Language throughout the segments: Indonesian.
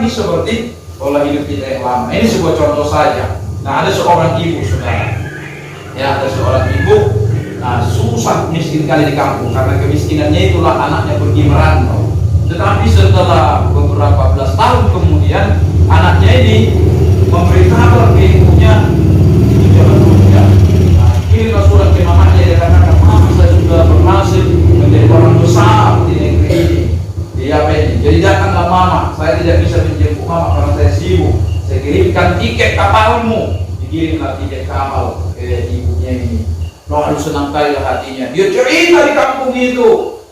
tetapi seperti pola hidup kita yang lama. Ini sebuah contoh saja. Nah, ada seorang ibu, saudara. Ya, ada seorang ibu. Nah, susah miskin kali di kampung karena kemiskinannya itulah anaknya pergi merantau. Tetapi setelah beberapa belas tahun kemudian anaknya ini memberi kabar ke ibunya, jangan dulu ya. Nah, kirimlah surat ke mamanya, dia katakan, "Mama, saya sudah berhasil menjadi orang besar di negeri ini." Dia apa ini? Jadi datanglah mama, saya tidak bisa menjemput mama karena saya sibuk. Saya kirimkan tiket kapalmu. Dikirimlah tiket kapal ke ibunya ini. Lalu senang kali hatinya. Dia cerita di kampung itu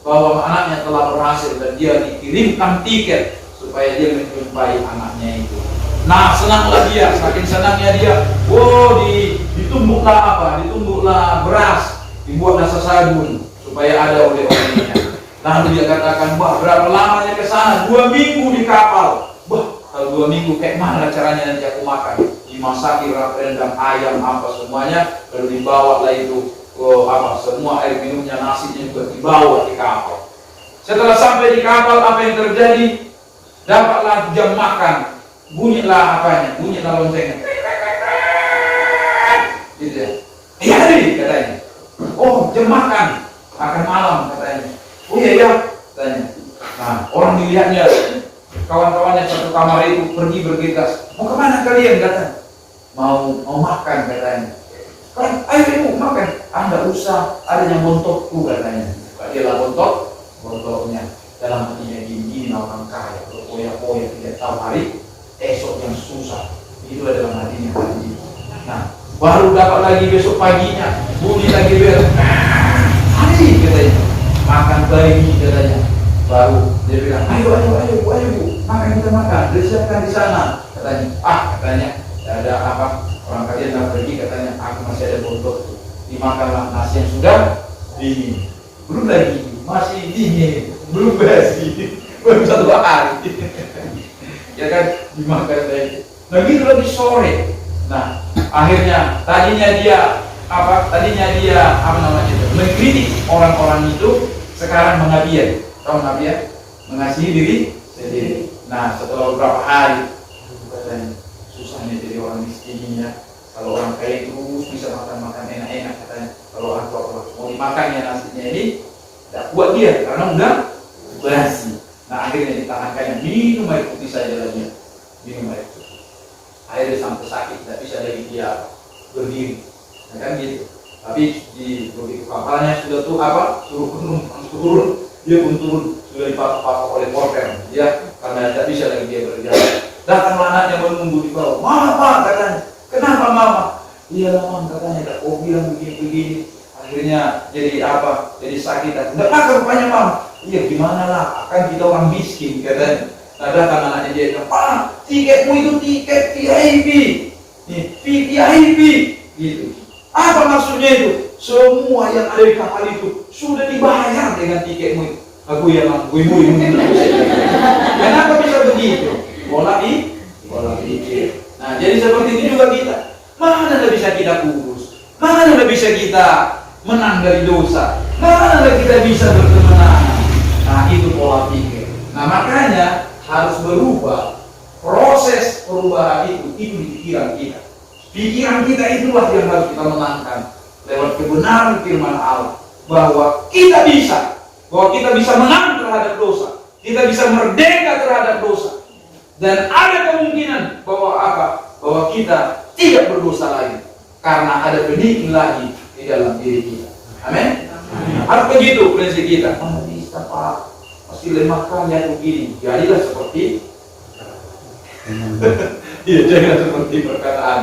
bahwa anaknya telah berhasil dan dia dikirimkan tiket supaya dia menjumpai anaknya itu. Nah, senanglah dia, saking senangnya dia. Ditumbuklah apa? Ditumbuklah beras, dibuatlah sabun supaya ada oleh-olehnya. Lalu dia katakan, "Wah, berapa lamanya ke sana? 2 minggu di kapal." Wah, kalau 2 minggu kayak mana caranya nanti aku makan? Dimasaki rendang ayam apa semuanya, lalu dibawa lah itu semua air minumnya, nasinya juga dibawa di kapal. Setelah sampai di kapal, apa yang terjadi? Dapatlah jam makan, bunyilah loncengnya, gitu ya. "Iya nih," katanya. "Oh, jam makan malam," katanya. "Oh iya, katanya. Nah, orang dilihatnya, kawan-kawannya satu kamar itu pergi bergegas. "Mau kemana kalian?" katanya. Mau makan, katanya. "Kan, ayo ibu makan." "Anda usah, ada yang bontokku," katanya. Dia lah bontoknya. Dalam hatinya gini orang kaya, berpoya-poya, tidak tahu hari esok yang susah. Itu dalam hatinya tadi. Nah, baru dapat lagi besok paginya, bunyi lagi bel. "Hari," katanya. "Makan pagi," katanya. Baru dia bilang, ayo bu, kita makan, disiapkan di sana," katanya. Katanya, ada apa? Orang kalian nggak pergi, katanya. "Aku masih ada bontot tuh." Dimakanlah nasi yang sudah dingin. Belum lagi, masih dingin, belum basi, baru 1 hari. Ya kan, dimakan lagi. Nah, gitu lagi sore. Nah, akhirnya tadinya dia mengkritik orang-orang itu, sekarang mengabian. Tahu ngabian? Mengasihi diri sendiri. Nah, setelah beberapa hari, katanya, susahnya jadi orang miskin ini ya. Kalau orang kaya terus bisa makan enak-enak, katanya. Kalau aku mau dimakan ya nasinya ini, tidak kuat dia karena udah basi. Nah, akhirnya ditahankannya, minum air putih saja lagi, minum air putih. Akhirnya sampai sakit, tidak bisa lagi dia berdiri. Nah, kan gitu. Tapi di kapalnya sudah tuh suruh turun, dia pun turun, sudah dipatok oleh porter, ya, karena tidak bisa lagi dia berjalan. Datanglah anaknya menunggu di bawah. "Mama," katanya. "Kenapa, Mama?" "Iya lah, Mam," katanya. "Kok bilang begini-begini." Akhirnya jadi sakit. "Tidak makan rupanya, Mam." "Iya, gimana lah, kan kita orang miskin," katanya. Nah, datang anaknya dia bilang, "Pak, tiketmu itu tiket VIP, nih, VIP," gitu. "Apa maksudnya itu?" "Semua yang ada di kapal itu sudah dibayar dengan tiketmu itu." "Aku ya, Mam, ibu. Kenapa bisa begitu? Pola pikir. Nah, jadi seperti ini juga kita. Mana bisa kita kurus? Mana bisa kita menang dari dosa? Mana kita bisa berkemenangan? Nah, itu pola pikir. Nah, makanya harus berubah. Proses perubahan itu di pikiran kita. Pikiran kita itulah yang harus kita menangkan lewat kebenaran firman Allah, bahwa kita bisa menang terhadap dosa, kita bisa merdeka terhadap dosa, dan ada kemungkinan bahwa kita tidak berdosa lagi karena ada benih ilahi di dalam diri kita. Amin. Harus begitu prinsip kita. Bisa, Pak, pasti lemahkan ya begini. Jadilah seperti jadilah seperti perkataan.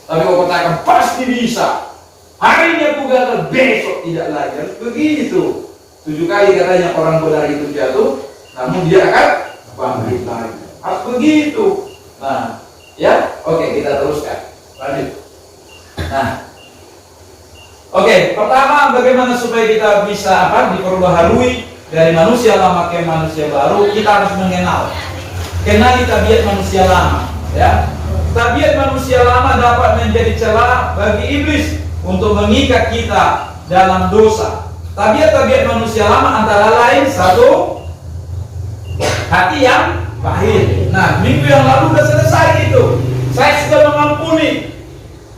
Tapi kalau katakan pasti bisa, harinya aku gagal, besok tidak lagi. Harus begitu. 7 kali katanya orang benar itu jatuh, namun dia akan bangkit lagi. Harus begitu. Nah, ya, oke, kita teruskan. Lanjut. Nah, oke, pertama bagaimana supaya kita bisa diperbaharui dari manusia lama ke manusia baru? Kita harus kenali tabiat manusia lama, ya. Tabiat manusia lama dapat menjadi celah bagi iblis untuk mengikat kita dalam dosa. Tabiat-tabiat manusia lama antara lain, 1, hati yang pahit. Nah, minggu yang lalu sudah selesai itu. Saya sudah mengampuni.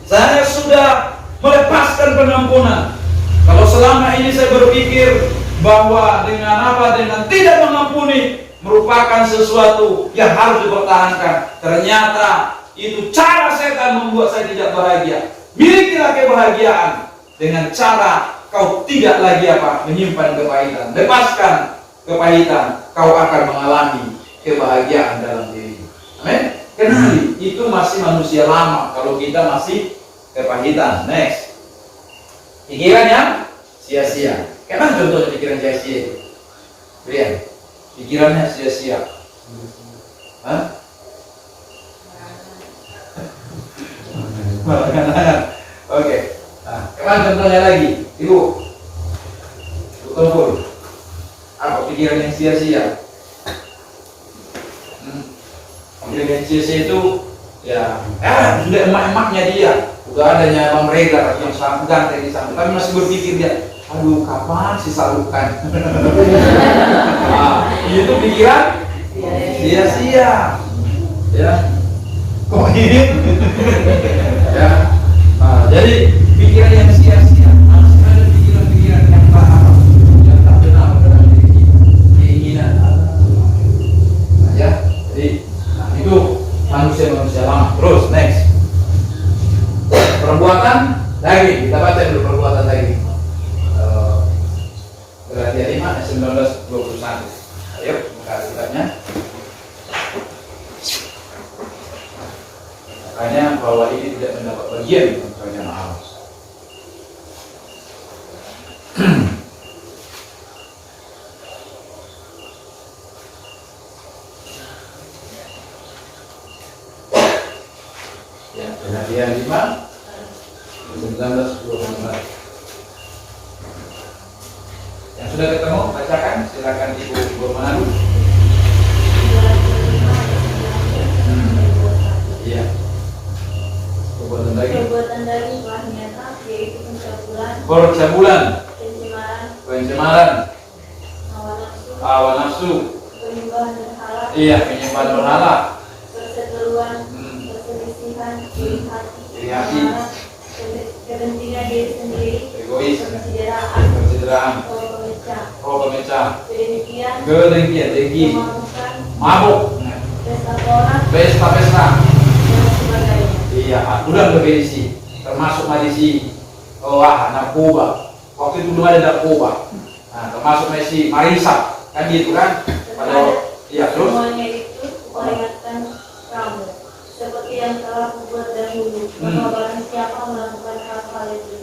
Saya sudah melepaskan pengampunan. Kalau selama ini saya berpikir bahwa dengan tidak mengampuni merupakan sesuatu yang harus dipertahankan, ternyata itu cara setan membuat saya tidak bahagia. Milikilah kebahagiaan dengan cara kau tidak lagi menyimpan kepahitan. Lepaskan kepahitan, kau akan mengalami kebahagiaan dalam diri. Amin. Kenali, itu masih manusia lama kalau kita masih kepahitan. Next. Pikiran yang sia-sia. Kenapa contohnya pikiran sia-sia? Brian, pikirannya sia-sia. Hah? Oke. Nah, kemana contohnya lagi? Ibu Tumpul. Apa pikiran yang sia-sia? Pikiran yang sia-sia itu ya, sudah emak-emaknya dia. Udah adanya Bang Rega yang ganteng di sana, tapi masih berpikir dia, aduh kapan sih salurkan? Nah, itu pikiran sia-sia, ya. Kok ini? Ya. Nah, jadi pikiran yang sia-sia, masih ada pikiran-pikiran yang tak benar dalam diri kita, keinginan. Nah, ya. Jadi, itu manusia lama. Terus next. Perbuatan daging, kita baca dulu perbuatan daging. Galatia 5 ayat 19-21. Ayo, buka kitabnya. Makanya bahwa ini tidak mendapat bagian di kerajaan Allah. Ya, Galatia 5 19-24. Yang sudah ketemu, bacakan. Silakan Ibu Manado. Iya. Perbuatan daging telah nyata, yaitu pencabulan, pencemaran, hawa nafsu, penyembahan berhala. Iya, penyembahan berhala. Perseteruan, perselisihan, iri hati, kepentingan diri sendiri, egois, konsideraan, roh pemecah, kedengkian, dengki, mabuk, pesta, iya, udah berisi, termasuk medisi, narkoba. Waktu itu belum ada narkoba. Nah, termasuk medisi marisa, kan gitu kan? Iya, terus. Semuanya itu kuperingatkan kamu, seperti yang telah kubuat dahulu, bahwa barang siapa melakukan hal-hal itu,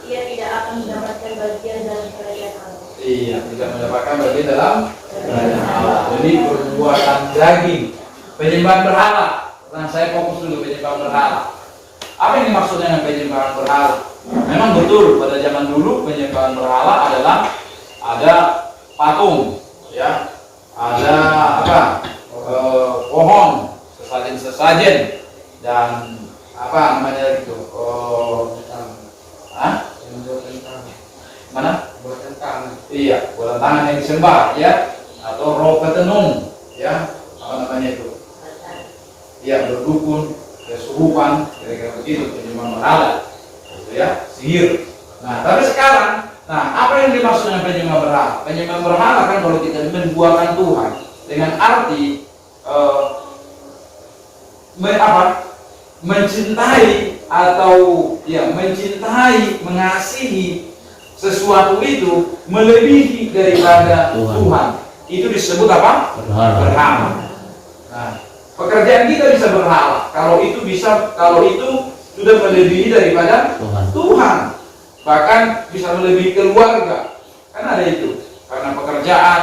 ia tidak akan mendapatkan bagian dalam kerajaan Allah. Iya, tidak mendapatkan bagian dalam kerajaan Allah. Jadi perbuatan daging, penyembahan berhala. Nah, saya fokus dulu penyembahan berhala. Apa yang dimaksudnya dengan penyembahan berhala? Memang betul pada zaman dulu penyembahan berhala adalah ada patung, ya, ada pohon, sesajen dan gitu. Mana? Buatan tangan. Iya, buatan tangan yang disembah, ya, atau roh petenung, ya, itu. Iya, berdukun, kesurupan, kira-kira begitu, penyembahan berhala, gitu ya, sihir. Nah, tapi sekarang, apa yang dimaksud dengan penyembahan berhala? Penyembahan berhala kan kalau kita menduakan Tuhan dengan arti mencintai atau mencintai, mengasihi sesuatu itu melebihi daripada Tuhan. Itu disebut apa? Berhala. Nah, pekerjaan kita bisa berhala kalau itu sudah melebihi daripada Tuhan. Bahkan bisa melebihi keluarga. Kan ada itu. Karena pekerjaan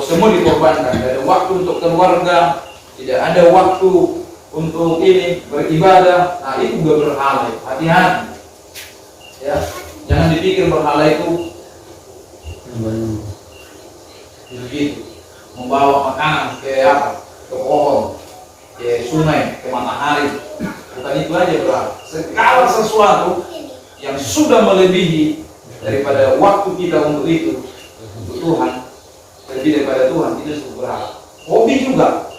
semua dikorbankan. Tidak ada waktu untuk keluarga, tidak ada waktu untuk beribadah. Nah, itu juga berhala. Hati-hati. Ya, jangan dipikir berhala itu begitu. Membawa makanan ke pohon, ke sungai, ke matahari. Bukan itu aja berhala. Segala sesuatu yang sudah melebihi daripada waktu kita untuk itu, untuk Tuhan, lebih daripada Tuhan, itu disebut berhala. Hobi juga,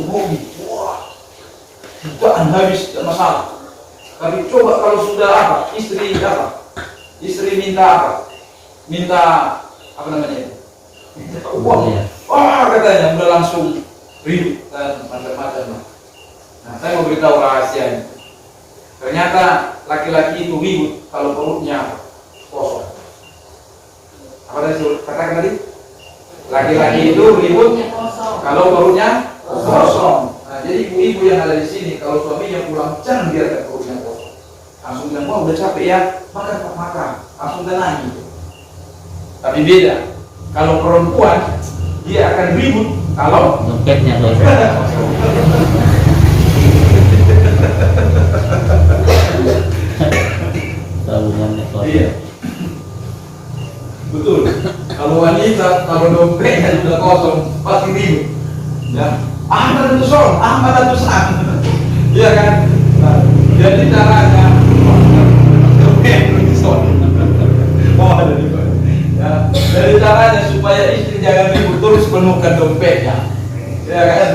hobi, wah, jutaan habis, tidak masalah. Tapi coba kalau sudah apa, istri minta apa? Minta apa namanya? Minta uang. Wah, katanya udah langsung ribut dan macam-macam. Nah, saya mau beritahu rahasianya. Ternyata laki-laki itu ribut kalau perutnya kosong. Apa tadi katakan tadi? Laki-laki itu ribut kalau perutnya kosong. Nah, jadi ibu-ibu yang ada di sini, kalau suaminya pulang, jangan biarkan perutnya kosong. Langsung bilang, wah udah capek ya, makan. Langsung tenang gitu. Tapi beda. Kalau perempuan, dia akan ribut kalau dompetnya kosong. Tabungannya kosong. Iya. Betul. Kalau wanita, kalau dompetnya sudah kosong, pasti ribut. Ya. Ahmad itu son. Iya kan? Nah, jadi caranya dompet itu son. Oh, ada di bawah. Ya. Jadi caranya supaya istri jangan ribut terus penuhkan dompetnya. Ya kan?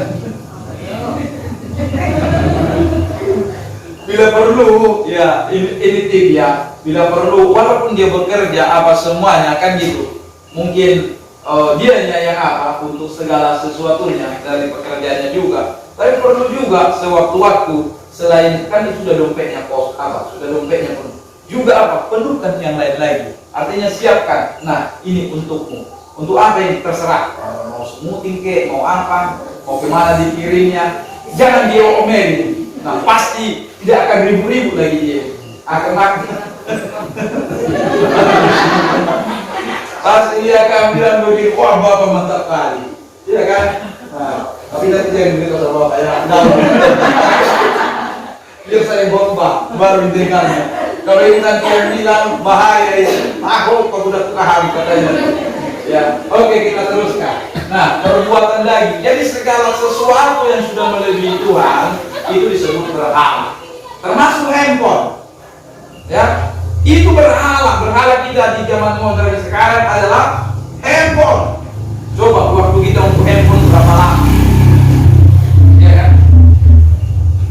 Bila perlu, ya ini tip ya. Bila perlu, walaupun dia bekerja apa semuanya kan gitu. Mungkin dianya yang apa untuk segala sesuatunya dari pekerjaannya juga. Tapi perlu juga sewaktu-waktu selain kan itu sudah dompetnya sudah dompetnya penuh. Juga apa? Penuhkan yang lain lagi. Artinya siapkan. Nah, ini untukmu. Untuk apa ini terserah. Mau smoothing ke, mau apa, mau kemana dikirimnya. Jangan dia omelin. Nah, pasti tidak akan ribut-ribut lagi dia. Akan makan. Pasti dia akan bilang begini, wah bapak mantap kali. Iya kan? Nah, tapi nanti jangan beritahu sama bapak ya. Biar saya khotbah, baru didengarnya. Kalau ini nanti yang bilang bahaya ini, takut kau sudah tukar katanya. Ya, oke kita teruskan. Nah, perbuatan lagi. Jadi segala sesuatu yang sudah melebihi Tuhan itu disebut berhala. Termasuk handphone. Ya, itu berhala. Berhala kita di zaman modern sekarang adalah handphone. Coba waktu kita untuk handphone berapa lama? Ya kan?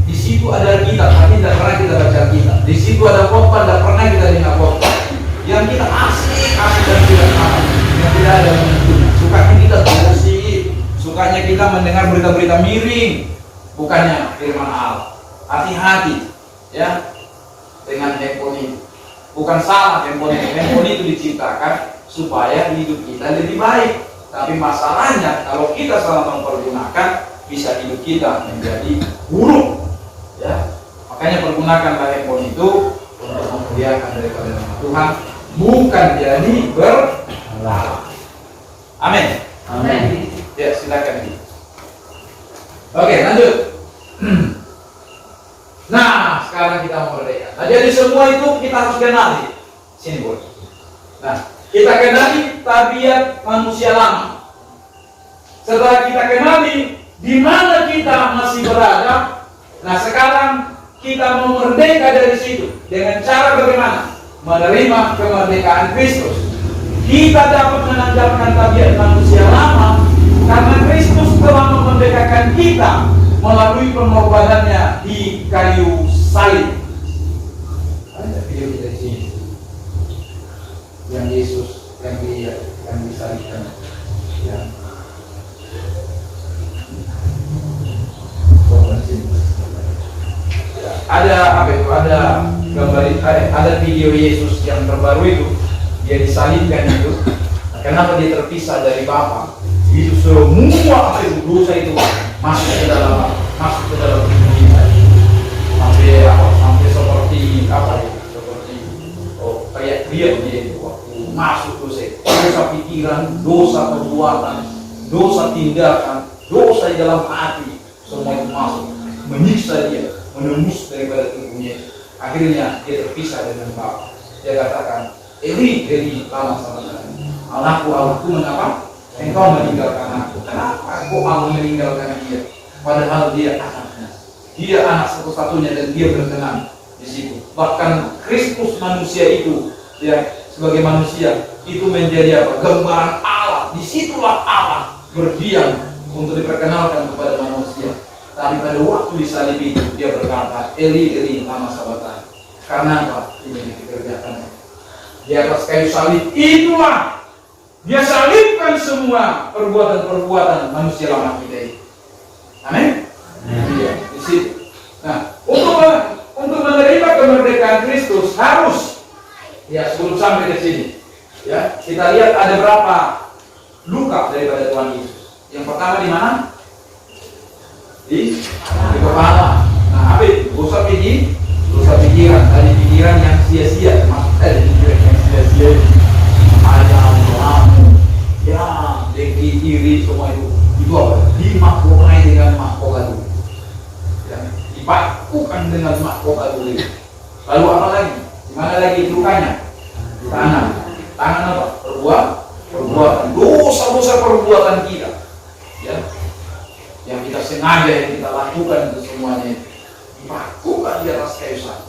Di situ ada kitab, tapi tidak pernah kita baca kitab. Di situ ada khotbah, tidak pernah kita dengar khotbah. Yang kita asik dan tidak paham. Yang tidak ada menentunya. Sukanya kita terusik, sukanya kita mendengar berita-berita miring, bukannya firman Allah. Hati-hati, ya, dengan handphone ini. Bukan salah handphone ini. Handphone itu diciptakan supaya hidup kita lebih baik. Tapi masalahnya kalau kita salah mempergunakan, bisa hidup kita menjadi buruk. Ya, makanya pergunakanlah handphone itu untuk memuliakan daripada nama Tuhan, bukan jadi berhala. Amin. Amin. Ya, silakan. Oke, lanjut. Nah, sekarang kita merdeka. Nah, jadi semua itu kita harus kenali. Sini, Bos. Nah, kita kenali tabiat manusia lama. Setelah kita kenali di mana kita masih berada, nah sekarang kita mau merdeka dari situ. Dengan cara bagaimana? Menerima kemerdekaan Kristus. Kita dapat menanggalkan tabiat manusia lama karena Kristus telah memerdekakan kita melalui pengorbanannya di kayu salib. Ada video kita di sini yang Yesus yang disalibkan. Ya. Ada apa itu? Ada gambar, ada video Yesus yang terbaru itu, dia disalibkan itu. Kenapa dia terpisah dari Bapa? Itu semua apa itu dosa itu masuk ke dalam tubuh kita. Sampai seperti apa ya? Seperti teriak-teriak dia itu waktu masuk dosa pikiran, dosa perbuatan, dosa tindakan, dosa di dalam hati, semua itu masuk menyiksa dia, menembus daripada tubuhnya. Akhirnya dia terpisah dengan Bapa. Dia katakan, Eli, lama sama sekali. Anakku, mengapa engkau meninggalkan aku? Kenapa kau mau meninggalkan dia? Padahal dia anaknya. Dia anak satu-satunya dan dia berkenan di situ. Bahkan Kristus manusia itu, ya sebagai manusia itu menjadi apa? Gambaran Allah. Disitulah Allah berdiam untuk diperkenalkan kepada manusia. Tapi pada waktu disalib itu dia berkata, Eli, Eli, lama sabachthani. Karena apa? Ini dikerjakan di atas kayu salib. Itulah dia salibkan semua perbuatan-perbuatan manusia lama kita ini. Amin. Iya, di situ. Nah, untuk menerima kemerdekaan Kristus harus, ya sebelum sampai ke sini, ya kita lihat ada berapa luka daripada Tuhan Yesus. Yang pertama di mana? Di kepala. Nah, apa itu? Dosa pikiran, tadi pikiran yang sia-sia, tadi pikiran yang sia-sia, ayam, lamu, ya, dengki, iri, semua itu apa? Dimahkokai dengan mahkota itu. Dipakukan dengan mahkota dulu. Lalu apa lagi? Di mana lagi lukanya? Di tangan. Tangan apa? Perbuatan. Dosa-dosa perbuatan kita. Ya. Yang kita sengaja, yang kita lakukan itu semuanya dipakukan di atas kayu salib.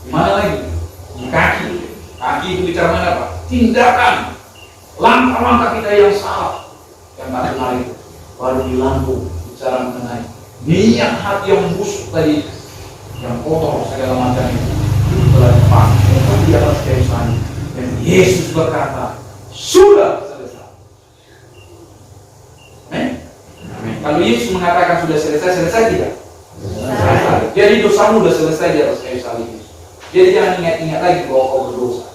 Di mana lagi? Di kaki. Kaki itu bicara mana apa? Tindakan. Langkah-langkah kita yang salah. Yang tak benar itu. Baru di lambung bicara mengenai niat hati yang busuk tadi, yang kotor segala macam itu telah dipakai di atas kayu salib. Dan Yesus berkata, sudah selesai. Kalau Yesus mengatakan sudah selesai tidak? Selesai. Jadi dosamu sudah selesai di atas kayu salib. Jadi jangan ingat-ingat lagi bahwa kau berdosa.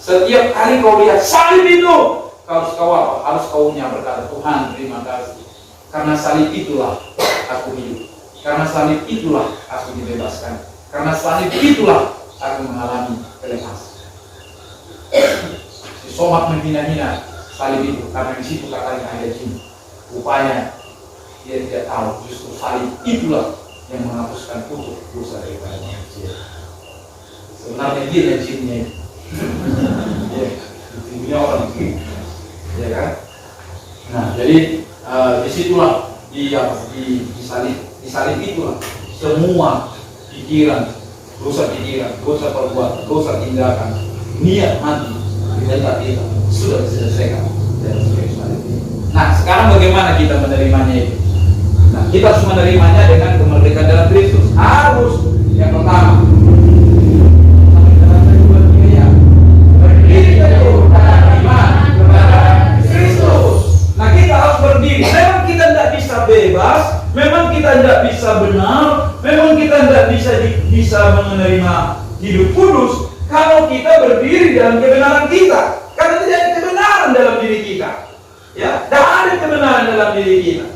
Setiap kali kau lihat salib itu, harus kau apa? Harus kau berkata, Tuhan terima kasih. Karena salib itulah aku hidup. Karena salib itulah aku dibebaskan. Karena salib itulah aku mengalami kelepasan. Si Somak menghina-hina salib itu karena di situ katanya ada jin. Rupanya dia tidak tahu justru salib itulah yang menghapuskan kutuk dosa daripada manusia. Sebenarnya dia yang jinnya itu. Dia orang itu, ya kan? Nah, jadi disitulah di salib itulah semua pikiran, dosa perbuatan, dosa tindakan, niat mati kita sudah diselesaikan dari salib. Nah, sekarang bagaimana kita menerimanya itu? Nah, kita harus menerimanya dengan kemerdekaan dalam Kristus. Harus yang pertama berdiri teguh dalam iman kepada Kristus. Nah, kita harus berdiri. Memang kita tidak bisa bebas, memang kita tidak bisa benar, memang kita tidak bisa menerima hidup kudus kalau kita berdiri dalam kebenaran kita. Karena tidak ada kebenaran dalam diri kita. Ya, tidak ada kebenaran dalam diri kita.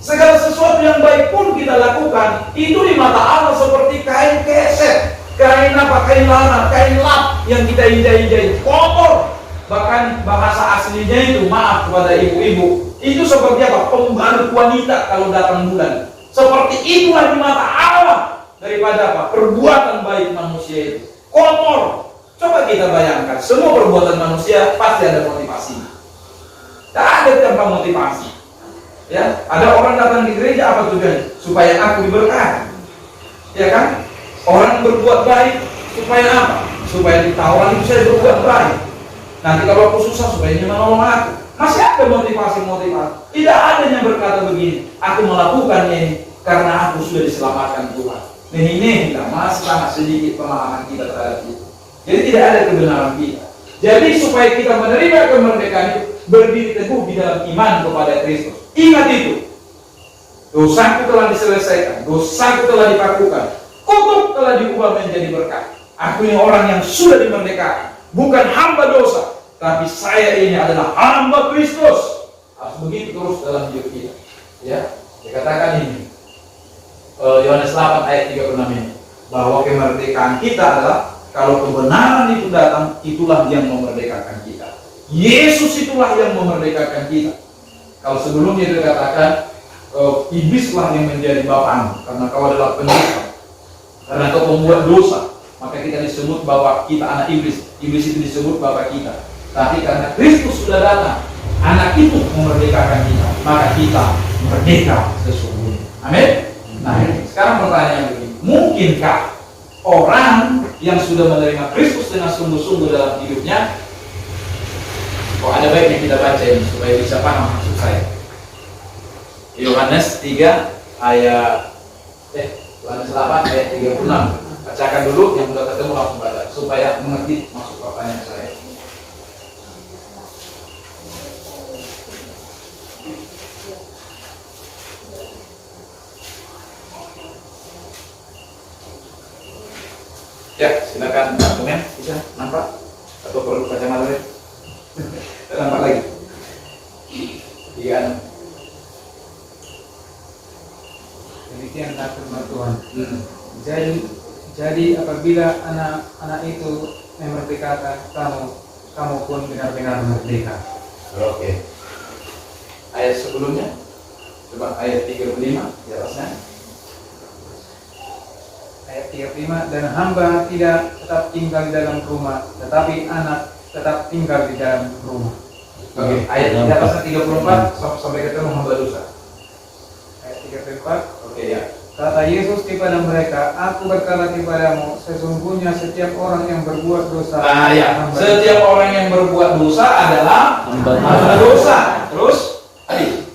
Segala sesuatu yang baik pun kita lakukan itu di mata Allah seperti kain keset, kain lara, kain lap yang kita injai-injai kotor. Bahkan bahasa aslinya itu, maaf kepada ibu-ibu, itu seperti apa? Pembalut wanita kalau datang bulan. Seperti itulah di mata Allah daripada apa? Perbuatan baik manusia itu kotor. Coba kita bayangkan, semua perbuatan manusia pasti ada motivasi. Tak ada tanpa motivasi. Ya, ada orang datang di gereja apa tujuannya? Supaya aku diberkati. Ya kan? Orang berbuat baik supaya apa? Supaya ditahu orang itu saya berbuat baik. Nanti kalau aku susah supaya dia menolong aku. Masih ada motivasi-motivasi. Tidak ada yang berkata begini, aku melakukannya ini karena aku sudah diselamatkan Tuhan. Ini kita masih sangat sedikit pemahaman kita terhadap itu. Jadi tidak ada kebenaran kita. Jadi supaya kita menerima kemerdekaan itu, berdiri teguh di dalam iman kepada Kristus. Ingat itu. Dosaku telah diselesaikan, dosaku telah dipakukan, kutuk telah diubah menjadi berkat. Aku ini orang yang sudah dimerdekakan, bukan hamba dosa, tapi saya ini adalah hamba Kristus. Harus begitu terus dalam hidup kita. Ya, dikatakan ini Yohanes 8 ayat 36 ini, bahwa kemerdekaan kita adalah kalau kebenaran itu datang, itulah yang memerdekakan kita. Yesus itulah yang memerdekakan kita. Kalau sebelumnya dikatakan iblislah yang menjadi bapamu karena kau adalah pendusta, karena kau pembuat dosa, maka kita disebut bahwa kita anak iblis. Iblis itu disebut bapak kita. Tapi karena Kristus sudah datang, anak itu memerdekakan kita, maka kita merdeka sesungguhnya. Amin. Nah, sekarang pertanyaan begini, mungkinkah orang yang sudah menerima Kristus dengan sungguh-sungguh dalam hidupnya? Ada baiknya kita baca ini supaya bisa paham maksud saya. Yohanes 3 ayat Yohanes 8 ayat 36. Bacakan dulu, yang sudah ketemu langsung baca supaya mengerti maksud pertanyaan saya. Ya, silakan cantumnya, bisa nampak atau perlu kacamata lagi? Nampak lagi. Iya. Demikian firman Tuhan. Jadi apabila anak-anak itu memerdekakan kamu pun benar-benar merdeka. Oke. Ayat sebelumnya, coba ayat 35 di atasnya. Ayat 35, dan hamba tidak tetap tinggal di dalam rumah, tetapi anak tetap tinggal di dalam rumah. Oke. Ayat di atasnya 34 sampai ketemu hamba dosa. Ayat 34. Oke ya. Kata Yesus kepada mereka, aku berkata kepadamu, sesungguhnya setiap orang yang berbuat dosa. Nah ya, setiap orang yang berbuat dosa adalah hamba dosa. Terus, tadi.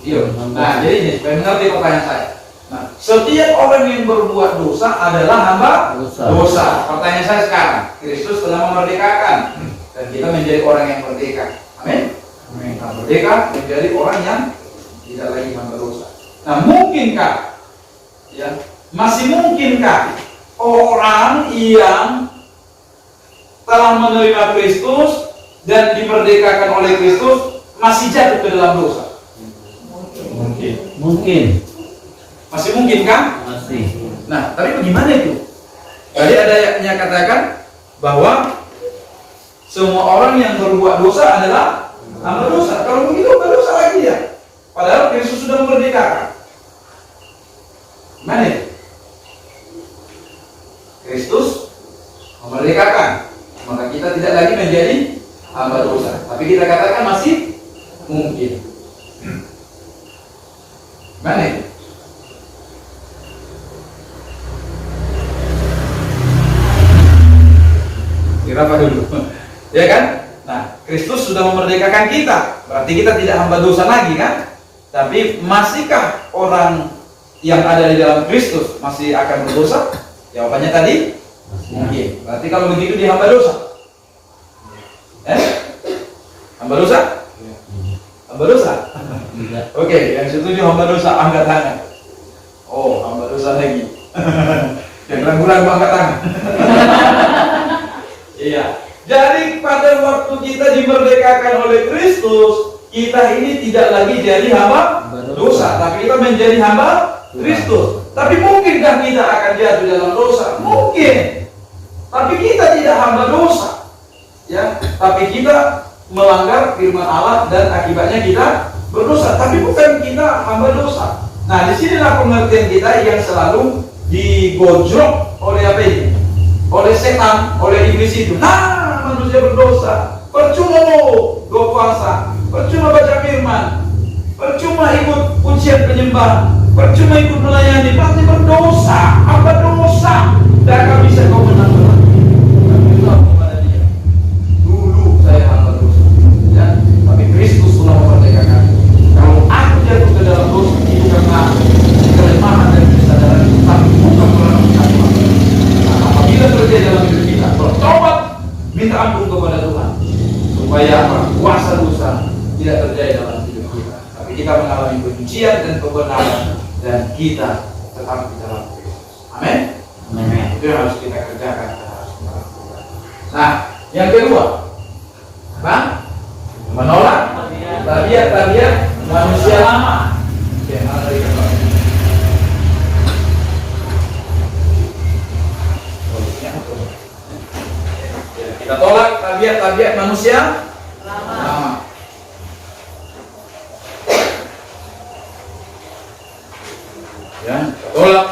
Iya. Nah, jadi ini supaya mengerti pertanyaan saya. Nah, setiap orang yang berbuat dosa adalah hamba dosa. Pertanyaan saya sekarang, Kristus telah memerdekakan dan kita menjadi orang yang merdeka. Amin. Nah, merdeka menjadi orang yang tidak lagi hamba dosa. Nah, mungkinkah, ya, masih mungkinkah orang yang telah menerima Kristus dan dimerdekakan oleh Kristus masih jatuh ke dalam dosa? Mungkin. Masih mungkin kan? Masih. Nah, tapi bagaimana itu? Tadi ada yang katakan bahwa semua orang yang berbuat dosa adalah hamba dosa. Kalau begitu berdosa lagi ya. Padahal Kristus sudah memerdekakan. Mana itu? Kristus memerdekakan, maka kita tidak lagi menjadi hamba dosa. Tapi kita katakan masih mungkin. Mana itu? Kira apa dulu? Ya kan? Nah, Kristus sudah memerdekakan kita. Berarti kita tidak hamba dosa lagi kan? Tapi masihkah orang yang ada di dalam Kristus masih akan berdosa? Jawabannya tadi mungkin. Berarti kalau begitu dia hamba dosa. Hamba dosa? Hamba dosa? Oke, yang setuju hamba dosa angkat tangan. Oh, hamba dosa lagi. Yang ragu-ragu angkat tangan. Iya. Jadi pada waktu kita dimerdekakan oleh Kristus, kita ini tidak lagi jadi hamba dosa, tapi kita menjadi hamba Kristus. Tapi mungkinkah kita akan jatuh dalam dosa? Mungkin. Tapi kita tidak hamba dosa. Ya, tapi kita melanggar firman Allah dan akibatnya kita berdosa. Tapi bukan kita hamba dosa. Nah, disinilah pengertian kita yang selalu digojlok oleh apa ini? Oleh setan, oleh iblis itu. Nah, manusia berdosa. Percuma doa puasa, percuma baca firman, percuma ikut ujian penyembahan, percuma ikut melayani, pasti berdosa, apa dosa. Dan akan bisa kau menang. Tapi bilang kepada dia, dulu saya hamba dosa, ya, tapi Kristus telah memerdekakan. Kalau aku jatuh ke dalam dosa itu karena kelemahan dan kesadaran, tapi bukan karena kesalahan. Nah, apabila terjadi dalam hidup kita, bertobat, minta ampun kepada Tuhan, supaya apa? Kuasa dosa tidak terjadi dalam hidup kita. Tapi kita mengalami kesucian dan kebenaran, dan kita tetap di dalam Kristus. Amin. Itu yang harus kita kerjakan. Nah, yang kedua, apa? Menolak tabiat-tabiat manusia lama. Oke, mana tadi kata? Kita tolak tabiat-tabiat manusia lama. Ya, tolak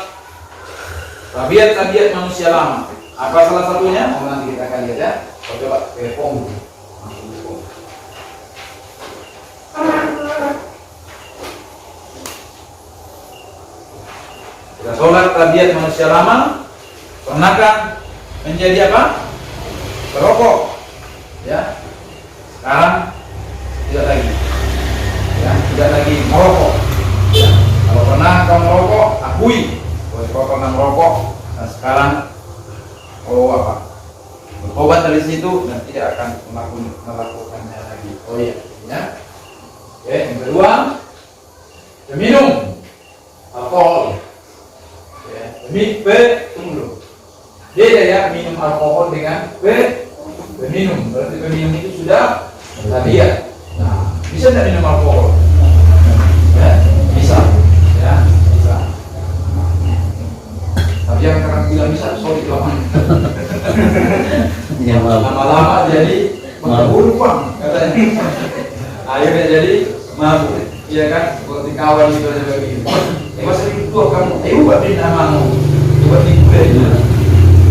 tabiat-tabiat manusia lama. Apa salah satunya? Oh, nanti kita akan lihat ya. Coba telepon. Kita tolak tabiat manusia lama. Pernahkah menjadi apa? Perokok, ya. Sekarang tidak lagi, ya, tidak lagi merokok. Ya. Kalau pernah kau merokok, aku akui bahwa kau pernah merokok. Nah sekarang kau bertobat dari situ dan tidak akan melakukannya lagi. Oh iya, ya. Oke, yang kedua, minum alkohol. Ya, tunggu dulu. Beda ya minum alkohol dengan peminum. Berarti peminum itu sudah tadi ya. Nah, bisa tidak minum alkohol? Ya, bisa. Ya, bisa. Tapi yang sekarang bilang bisa, sorry lama. Ya, maaf. Lama-lama jadi berubah katanya. Akhirnya jadi mabuk. Iya kan? Seperti kawan itu aja begitu. Masa itu kamu, buat di namamu, buat di kuliah.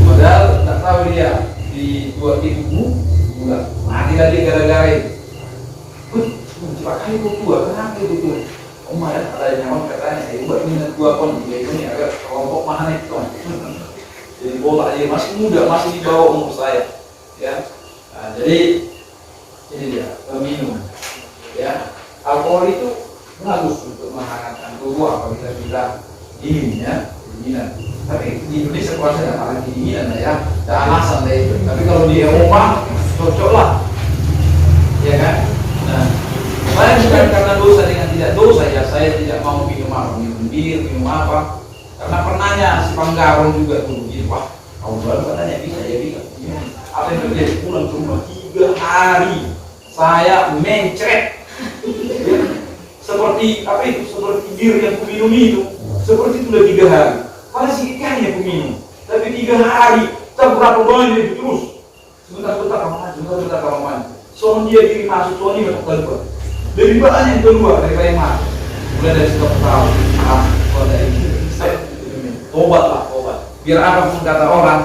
Padahal tak tahu dia di buat di buku, mati tadi gara-gara itu. Cepat kali kau tua, kenapa itu tua? Ada nyaman katanya, buat minat tua pun, ya ini agak kelompok mana itu. Jadi bola aja masih muda, masih di bawah umur saya, ya. Nah, jadi ini dia peminum, ya. Alkohol itu bagus untuk menghangatkan tubuh apabila kita dingin ya, dinginan. Tapi di Indonesia puasa tidak paling dinginan lah ya, ada alasan lah itu. Tapi kalau di Eropa cocok lah, ya kan? Nah, saya bukan karena dosa dengan tidak dosa ya, saya tidak mau minum apa, minum bir, minum apa. Karena pernahnya si Panggarong juga tuh begini, wah, tahun baru katanya bisa ya bisa. Apa yang terjadi? Pulang ke rumah 3 hari, saya mencret. Seperti apa itu? Seperti bir yang kuminum itu. Seperti itu udah 3 hari. Karena sikitnya kuminum. Tapi 3 hari, tak berapa banyak itu terus. Sebentar-bentar kamu mandi. Soalnya dia diri masuk, soalnya masuk keluar. Dari banyak yang keluar, dari yang masuk. Mulai dari setiap tahun. Kalau dari ini, tobat. Biar apapun kata orang,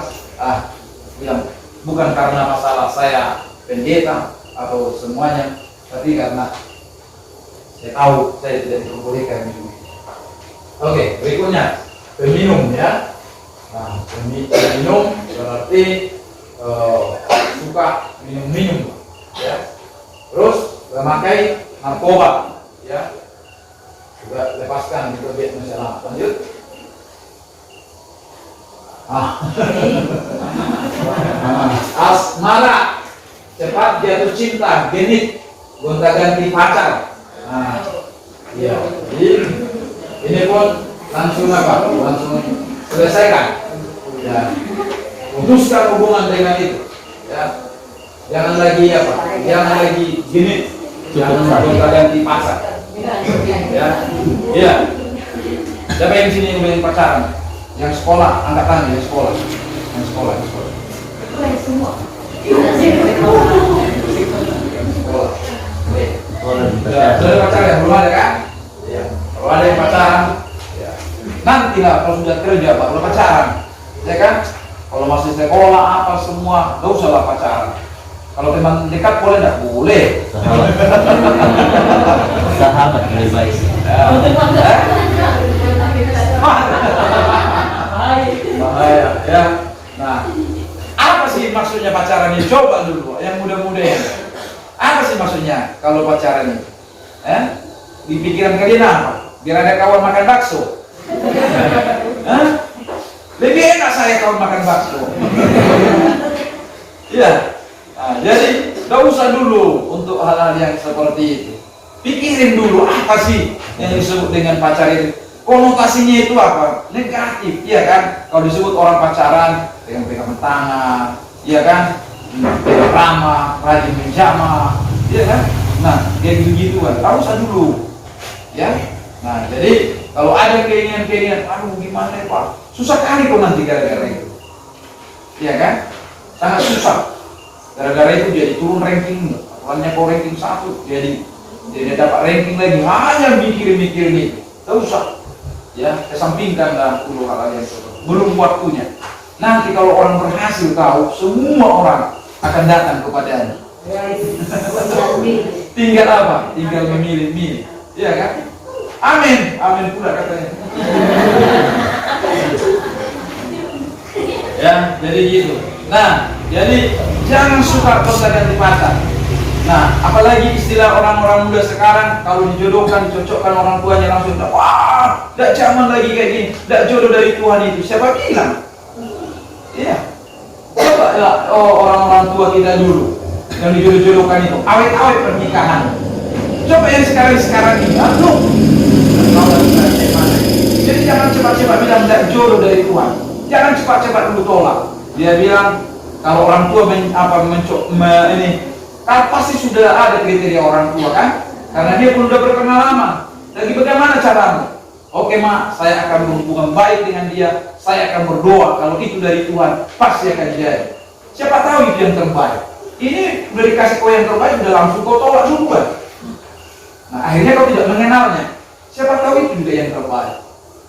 bilang bukan karena masalah saya pendeta atau semuanya, tapi karena saya tahu saya tidak diperbolehkan minum. Oke, berikutnya peminum ya. Nah, peminum berarti suka minum ya. Terus memakai narkoba ya. Juga lepaskan itu biar masalah. Lanjut. Asmara, cepat jatuh cinta, genit, gonta-ganti pacar. Nah, iya. Ini pun langsung selesaikan. Ya, putuskan hubungan dengan itu. Ya, jangan lagi genit, jangan gonta-ganti pacar. Ya, iya. Siapa yang sini yang pacaran? Yang sekolah, angkat tangan yang sekolah. Yang sekolah. Semua. Sudah pacaran, belum ada kan? Ya. Kalau ada yang pacaran, ya. Nanti lah kalau sudah kerja baru pacaran, ya kan? Kalau masih sekolah apa semua, gak usah lah pacaran. Kalau teman dekat boleh nggak? Boleh. Sahabat lebih baik. Bahaya, ya. Nah, apa sih maksudnya pacaran ini? Coba dulu, yang muda-muda ya. Apa sih maksudnya kalau pacaran ini? Di pikiran kalian apa? Biar ada kawan makan bakso. Lebih enak saya kawan makan bakso. Iya. Nah, jadi gak usah dulu untuk hal-hal yang seperti itu. Pikirin dulu apa sih yang disebut dengan pacar itu. Konotasinya itu apa? Negatif, iya kan? Kalau disebut orang pacaran, pegang-pegang tangan, iya kan? Ramah, rajin menjamah, iya kan? Nah, kayak gitu-gitu kan. Gak usah dulu, ya. Nah, jadi kalau ada keinginan-keinginan, aduh gimana ya Pak? Susah kali kok nanti gara-gara itu, iya kan? Sangat susah. Gara-gara itu jadi turun ranking, awalnya kau ranking 1, jadi dapat ranking lagi, hanya mikirin itu. Gak usah, ya, kesampingkan lah dulu hal yang belum waktunya. Nanti kalau orang berhasil tahu, semua orang akan datang kepadanya. Tinggal apa? Tinggal memilih, iya kan? Amin pula katanya. Ya, jadi gitu. Nah, jadi jangan suka gonta-ganti pacar. Nah, apalagi istilah orang-orang muda sekarang, kalau dijodohkan, dicocokkan orang tuanya langsung, wah, tidak zaman lagi kayak gini, tidak jodoh dari Tuhan itu. Siapa bilang? Iya. Coba ya, orang-orang tua kita dulu yang dijodoh-jodohkan itu, awet-awet pernikahan. Coba yang sekarang ini, aduh. Jadi jangan cepat-cepat bilang tidak jodoh dari Tuhan. Jangan cepat-cepat dulu tolak. Dia bilang kalau orang tua kan pasti sudah ada kriteria orang tua kan? Karena dia pun sudah berkenal lama. Lagi bagaimana caramu? Oke mak, saya akan berhubungan baik dengan dia. Saya akan berdoa. Kalau itu dari Tuhan, pasti akan jadi. Siapa tahu itu yang terbaik. Ini udah dikasih kau yang terbaik, udah langsung kau tolak duluan. Nah akhirnya kau tidak mengenalnya. Siapa tahu itu juga yang terbaik.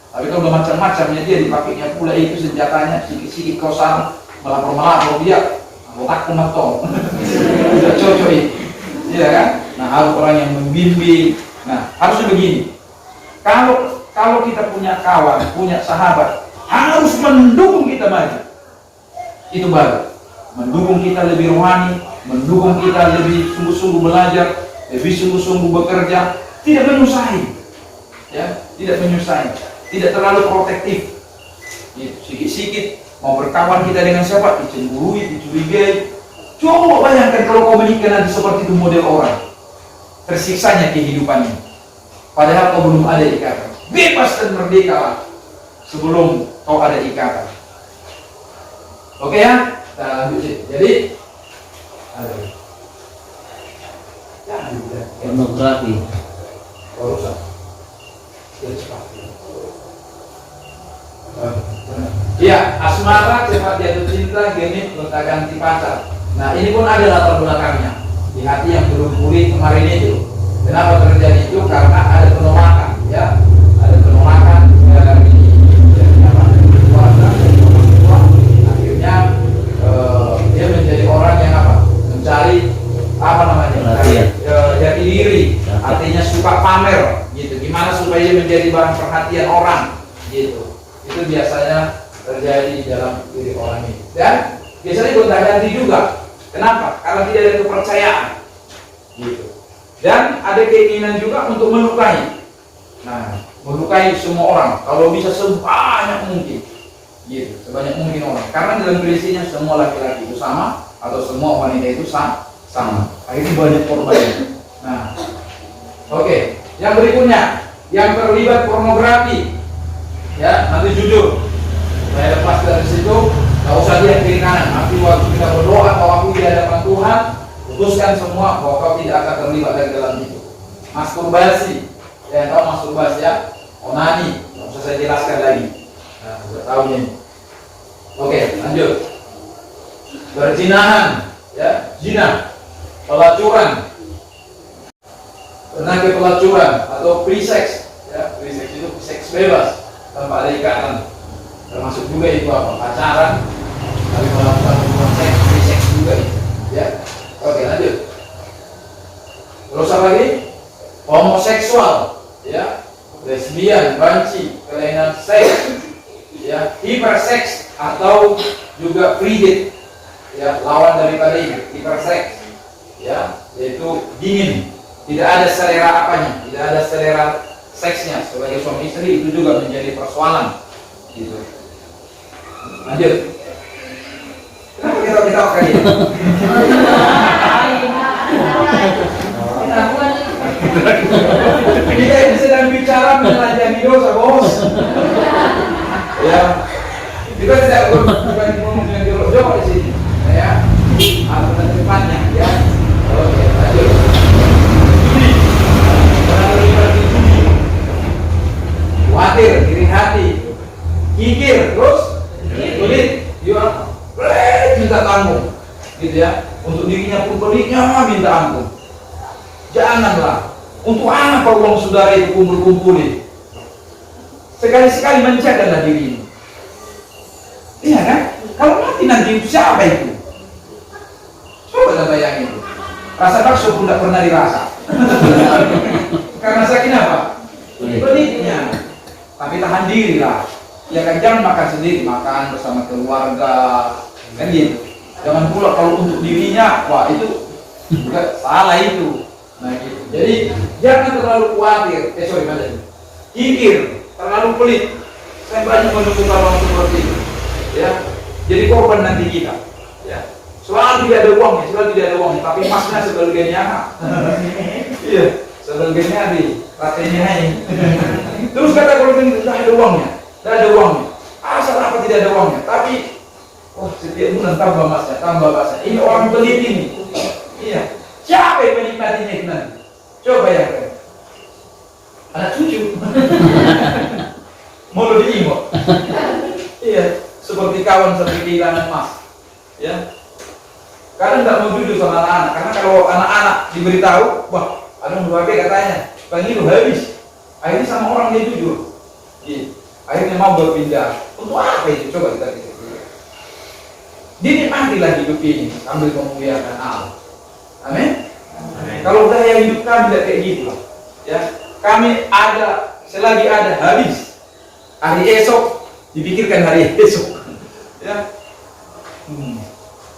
Tapi kalau udah macam-macamnya dia dipakainya pula itu senjatanya, sikit-sikit kau salah melapor dia. Aku matong, tidak cocok ini, iya kan? Nah harus orang yang membimbing. Nah harusnya begini. Kalau kita punya kawan, punya sahabat, harus mendukung kita maju. Itu baru. Mendukung kita lebih rohani, mendukung kita lebih sungguh-sungguh belajar, lebih sungguh-sungguh bekerja, tidak menyusahi, ya, tidak menyusahi, tidak terlalu protektif. Sikit-sikit. Mau berkawan kita dengan siapa? Dicemburui, dicurigai. Coba bayangkan kalau kau menikah nanti seperti itu model orang. Tersiksanya kehidupan ini. Padahal kau belum ada ikatan. Bebas dan merdeka lah sebelum kau ada ikatan. Oke ya? Kita lanjut sih. Jadi Pornografi. Iya, asmara, cepat jatuh cinta, genit, gonta ganti pacar. Nah ini pun ada latar belakangnya di hati yang belum pulih kemarin itu. Kenapa terjadi itu? Karena ada penolakan, ya, ada penolakan dari keluarga, dari orang tua. Akhirnya dia menjadi orang yang mencari jati diri, artinya suka pamer, gitu. Gimana supaya dia menjadi bahan perhatian orang, gitu. Itu biasanya terjadi di dalam diri orang ini. Dan biasanya gonta-ganti juga. Kenapa? Karena tidak ada kepercayaan. Gitu. Dan ada keinginan juga untuk melukai. Nah, melukai semua orang. Kalau bisa sebanyak mungkin. Gitu, sebanyak mungkin orang. Karena dalam prinsipnya semua laki-laki itu sama, atau semua wanita itu sama. Akhirnya banyak korban. Nah, oke. Yang berikutnya, yang terlibat pornografi. Ya, nanti jujur. Saya lepas dari situ, nggak usah lihat kiri kanan. Nanti waktu kita berdoa atau aku di hadapan Tuhan, putuskan semua bahwa kau tidak akan terlibat dari dalam itu. Masturbasi, ya tahu masturbasi ya, onani, nggak usah saya jelaskan lagi. Nah, sudah tahu ini. Oke, lanjut. Perzinahan, ya, zina, pelacuran, pernah ke pelacuran atau free sex, ya, free sex itu seks bebas tanpa ada ikatan. Termasuk juga itu pacaran, tapi melakukan hubungan seks, free sex juga itu, ya. Oke, lanjut. Terus apa lagi? Homoseksual, ya, lesbian, banci, kelainan seks, ya, hiperseks atau juga free date, ya, lawan daripada ini, hiperseks, ya, yaitu dingin, tidak ada selera apanya, tidak ada selera seksnya. Sebagai suami istri itu juga menjadi persoalan, gitu. Lanjut. Kenapa kita kayak ini? Kita ini sedang bicara menelanjangi dosa, bos. Ya, kita tidak bukan ngomong dengan jorok-jorok di sini, ya. Alternatifnya, ya. Oke, lanjut. Judi, pernah terlibat di judi, khawatir, iri hati, kikir, terus pelit, dia minta tanggung, gitu ya. Untuk dirinya pun pelitnya minta ampun. Janganlah. Untuk apa uang saudara itu kumpul-kumpulin? Sekali-sekali mencegahlah diri ini. Iya kan? Kalau mati nanti itu siapa itu? Coba kita bayangin itu. Rasa bakso pun tidak pernah dirasa. Karena saking apa? Pelitnya. Tapi tahan diri lah. Ya kan, jangan makan sendiri, makan bersama keluarga. Kan gitu. Jangan pula kalau untuk dirinya, wah itu juga salah itu. Nah gitu. Jadi jangan terlalu khawatir, kikir, terlalu pelit. Saya banyak menemukan orang seperti itu. Ya, jadi korban nanti kita. Ya, selalu tidak ada uangnya, tapi emasnya sebagiannya. Iya, sebagiannya di ratenya ini. Terus kata korban itu tidak ada uangnya. Asal apa tidak ada uangnya, tapi setiap bulan tambah emasnya. Ini orang pelit ini. Iya. Siapa yang menikmatinya itu nanti? Coba ya, anak cucu. Mau lebih imut. Iya, seperti kawan seperti kehilangan emas. Ya. Kadang tidak mau jujur sama anak-anak, karena kalau anak-anak diberitahu, wah, ada berbagai katanya, bang itu habis. Akhirnya sama orang dia jujur. Iya. Akhirnya mau berpindah. Untuk apa itu? Coba kita pikir. Dinikmatilah hidup ini sambil memuliakan Allah. Amin. Kalau daya hidup kami tidak kayak gitu, ya. Kami ada selagi ada habis. Hari esok dipikirkan hari esok, ya.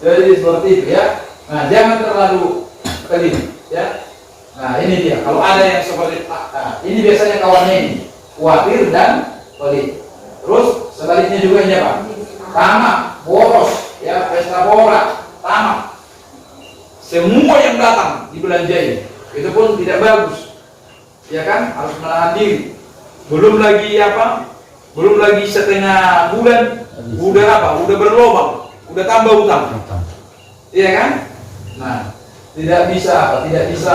Jadi seperti itu ya. Nah, jangan terlalu pelit, ya. Nah, ini dia. Kalau ada yang seperti ini biasanya kawannya ini khawatir dan pelit. Terus sebaliknya juga ini apa? Tamak, boros, ya, pesta pora, tamak. Semua yang datang dibelanjain, itu pun tidak bagus, ya kan? Harus menahan diri. Belum lagi setengah bulan, udah berlobang, udah tambah utang, iya kan? Nah, tidak bisa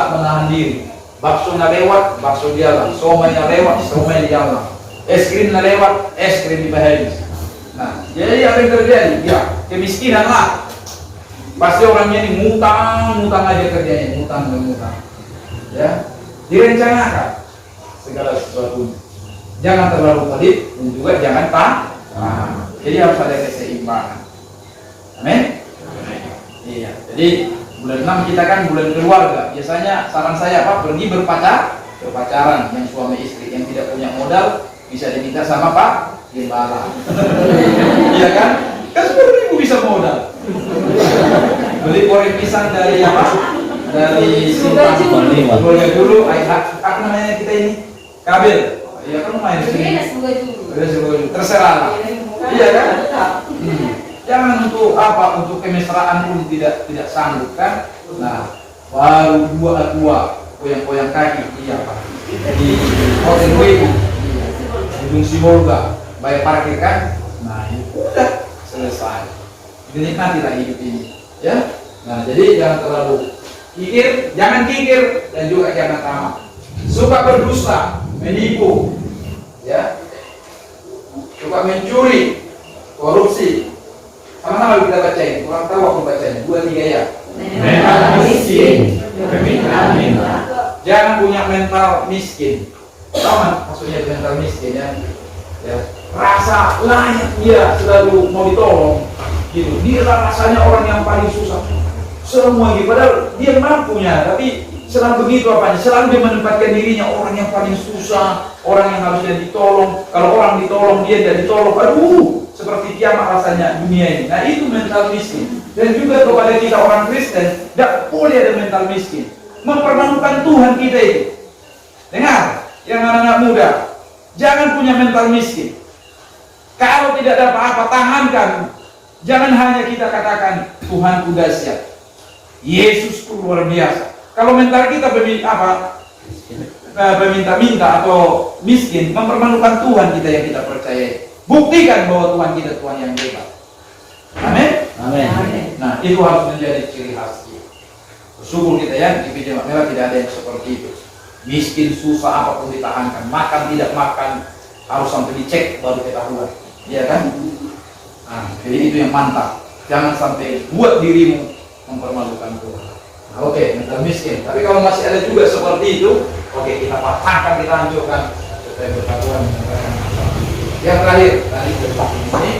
menahan diri. Bakso na lewat, bakso jalan. Somai na lewat, somai jalan. Es krim na lewat, es krim dibahagi. Nah, jadi apa yang terjadi? Ya, kemiskinan lah. Pasti orangnya ini ngutang aja kerjanya, ngutang. Ya, direncanakan segala sesuatu. Jangan terlalu pelit dan juga jangan jadi harus ada keseimbangan. Amin. Iya. Jadi bulan 6 kita kan bulan keluarga. Biasanya saran saya pergi berpacaran yang suami istri yang tidak punya modal bisa diminta sama Pak Gembala. Iya kan? Kan 10.000 bisa modal. Beli goreng pisang dari apa? Dari simpang dulu. Apa namanya kita ini? Kabel. Iya kan main di sini. Terserah lah. Iya kan? Jangan untuk untuk kemesraan pun tidak sanggup kan? Nah, baru dua koyang kaki iya Pak. Di hotel WU, Ujung Sibolga, bayar parkir kan? Nah, udah selesai. Dinikmatilah hidup ini, ya. Nah, jadi jangan terlalu jangan kikir dan juga jangan tamak. Suka berdusta, menipu, ya. Suka mencuri, korupsi. Sama-sama kita bacain, kurang tahu aku bacain 2-3 ya. Mental miskin, jangan punya mental miskin. Tahu maksudnya mental miskin ya? Ya. Rasa layak dia selalu mau ditolong, gitu. Dia rasanya orang yang paling susah. Semua gitu, padahal dia mampunya, tapi selalu begitu apanya? Selalu dia menempatkan dirinya orang yang paling susah, orang yang harusnya ditolong. Kalau orang ditolong dia tidak ditolong, aduh. Seperti kiamat rasanya dunia ini. Nah itu mental miskin. Dan juga kepada kita orang Kristen tidak boleh ada mental miskin. Mempermalukan Tuhan kita itu. Dengar, yang anak-anak muda, jangan punya mental miskin. Kalau tidak ada apa-apa, tahankan. Jangan hanya kita katakan Tuhan dahsyat, Yesus luar biasa. Kalau mental kita meminta-minta atau miskin, mempermalukan Tuhan kita yang kita percayai. Buktikan bahwa Tuhan kita Tuhan yang hebat. Amin. Amin. Nah, itu harus menjadi ciri khas kita. Bersyukur kita ya, di Jemaat Merah tidak ada yang seperti itu. Miskin, susah, apapun ditahankan. Makan, tidak makan, harus sampai dicek baru ketahuan. Iya kan? Nah, jadi itu yang mantap. Jangan sampai buat dirimu mempermalukan Tuhan. Nah, oke, mental miskin. Tapi kalau masih ada juga seperti itu, oke, kita patahkan, kita hancurkan supaya berkatuan. Yang terakhir, tadi ini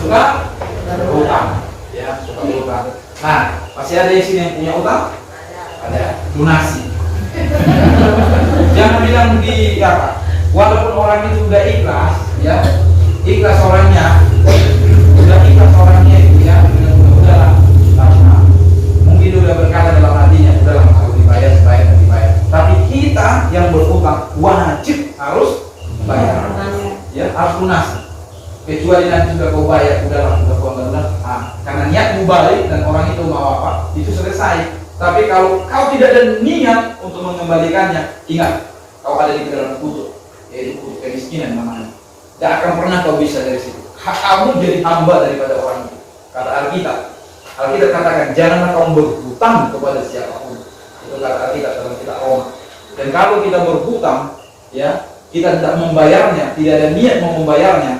suka berutang, ya, suka berutang. Nah, masih ada di sini yang punya utang? Ada. Lunasi. Jangan bilang di apa? Walaupun orang itu sudah ikhlas, ya, ikhlas orangnya itu ya, udahlah, mungkin sudah berkata dalam hatinya, udahlah kalau dibayar, dibayar. Tapi kita yang berutang wajib harus bayar. Ya, harus lunas. Kecuali nanti sudah kau bayar, udahlah, sudah kau benar. Karena niatmu baik dan orang itu mau apa, itu selesai. Tapi kalau kau tidak ada niat untuk mengembalikannya, ingat, kau ada di dalam kutuk, yaitu kutuk kemiskinan namanya. Tidak akan pernah kau bisa dari situ. Kamu jadi hamba daripada orang itu. Kata Alkitab katakan, janganlah kamu berhutang kepada siapapun. Itu kata Alkitab dalam kitab Roma. Dan kalau kita berhutang, ya, kita tidak membayarnya, tidak ada niat mau membayarnya,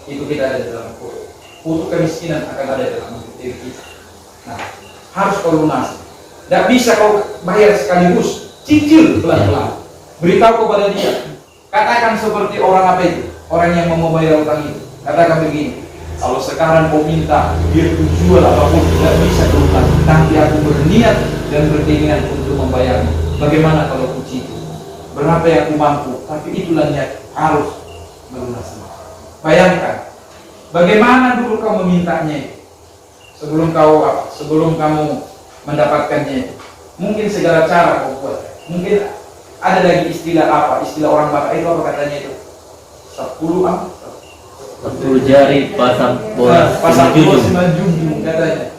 itu kita ada di dalam kutuk. Kutuk kemiskinan akan ada dalam diri kita. Nah, harus kau lunasi. Tidak bisa kau bayar sekaligus, cicil pelan-pelan. Beritahu kepada dia. Katakan seperti orang apa itu? Orang yang mau membayar utang itu. Katakan begini, kalau sekarang kau minta, biar ku jual apapun, tidak bisa berutang. Tapi aku berniat dan berkeinginan untuk membayarnya. Bagaimana kalau ku cicil? Berapa yang aku mampu? Tapi itulah niat, harus melunasi. Bayangkan, bagaimana dulu kau memintanya itu? Sebelum kamu mendapatkannya itu. Mungkin segala cara kau buat. Mungkin ada lagi istilah apa? Istilah orang Batak itu apa katanya itu? 10 jari pasang bola pasang bola junjung. sama junjung katanya.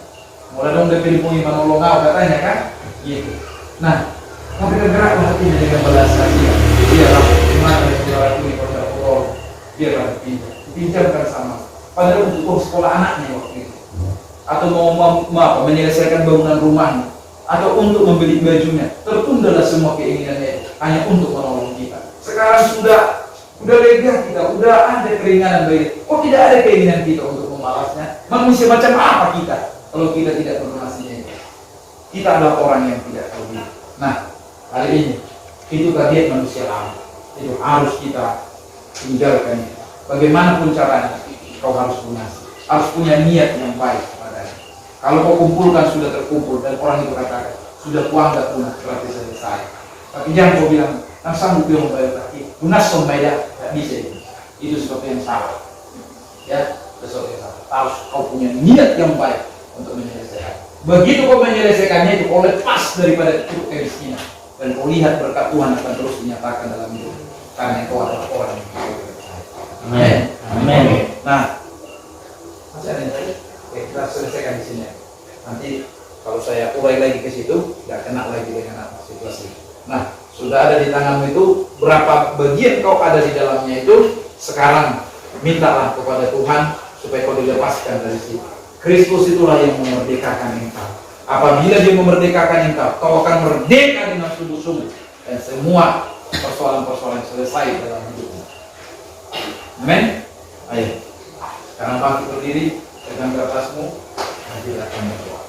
Mulai dong dia pilih manolong kau katanya kan? Gitu. Nah, kau bergerak hatinya dengan belas kasihan. Biarlah gimana yang dilakukan pada Allah. Biarlah dipinjamkan sama. Padahal untuk sekolah anaknya waktu itu. Atau mau menyelesaikan bangunan rumahnya, atau untuk membeli bajunya, tertundalah semua keinginannya hanya untuk menolong kita. Sekarang sudah lega kita, udah ada keringanan bagi. Kok tidak ada keinginan kita untuk membalasnya? Manusia macam apa kita kalau kita tidak melunasinya itu? Kita adalah orang yang tidak tahu diri. Nah, hari ini itu tabiat manusia lama. Itu harus kita tinggalkan. Bagaimanapun caranya, kau harus lunasi, harus punya niat yang baik. Kalau kau kumpulkan sudah terkumpul dan orang itu katakan sudah kuanggap lunas berarti selesai. Tapi jangan kau bilang sanggup dia membayar lagi lunas membayar, tidak bisa itu. Itu sesuatu yang salah. Ya, sesuatu yang salah. Harus kau punya niat yang baik untuk menyelesaikan. Begitu kau menyelesaikannya itu kau lepas daripada kutuk kemiskinan dan kau lihat berkat Tuhan akan terus dinyatakan dalam hidup. Karena kau adalah orang yang percaya. Amin. Amin. Nah, masih ada yang tadi? Oke, kita selesaikan di sini. Nanti kalau saya urai lagi ke situ, nggak kena lagi dengan situasi. Nah, sudah ada di tanganmu itu berapa bagian kau ada di dalamnya itu. Sekarang mintalah kepada Tuhan supaya kau dilepaskan dari situ. Kristus itulah yang memerdekakan engkau. Apabila dia memerdekakan engkau, kau akan merdeka dengan sungguh-sungguh dan semua persoalan-persoalan selesai dalam hidupmu. Amin. Ayo, sekarang bangkit berdiri. Pegang kertasmu, nanti akan berdoa.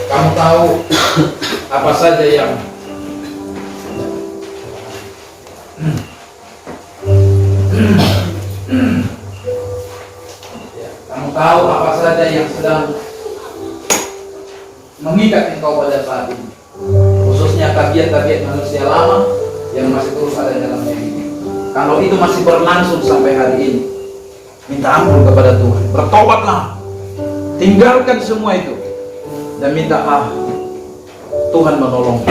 Kamu tahu apa saja yang kamu tahu apa saja yang sedang mengikat engkau pada saat ini. Khususnya tabiat-tabiat manusia lama yang masih terus ada dalam diri ini. Kalau itu masih berlangsung sampai hari ini, minta ampun kepada Tuhan. Bertobatlah, tinggalkan semua itu, dan mintalah Tuhan menolong.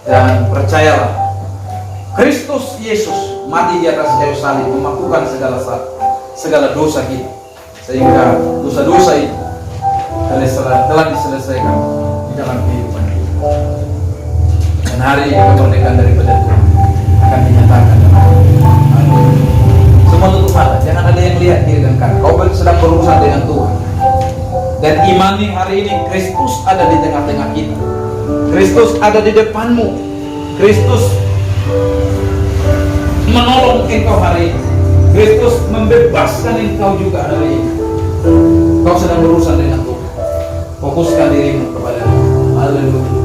Dan percayalah, Kristus Yesus mati di atas kayu salib memakukan segala dosa kita, sehingga dosa-dosa itu telah diselesaikan di dalam kehidupan kita. Dan hari ini kemerdekaan daripada Tuhan akan dinyatakan. Semua tutup mata, jangan ada yang lihat kiri dan kanan. Kau sedang berurusan dengan Tuhan. Dan imani hari ini Kristus ada di tengah-tengah kita. Kristus ada di depanmu. Kristus menolong engkau hari ini. Kristus membebaskan engkau juga hari ini. Kau sedang berurusan dengan Tuhan. Fokuskan dirimu kepada Haleluya.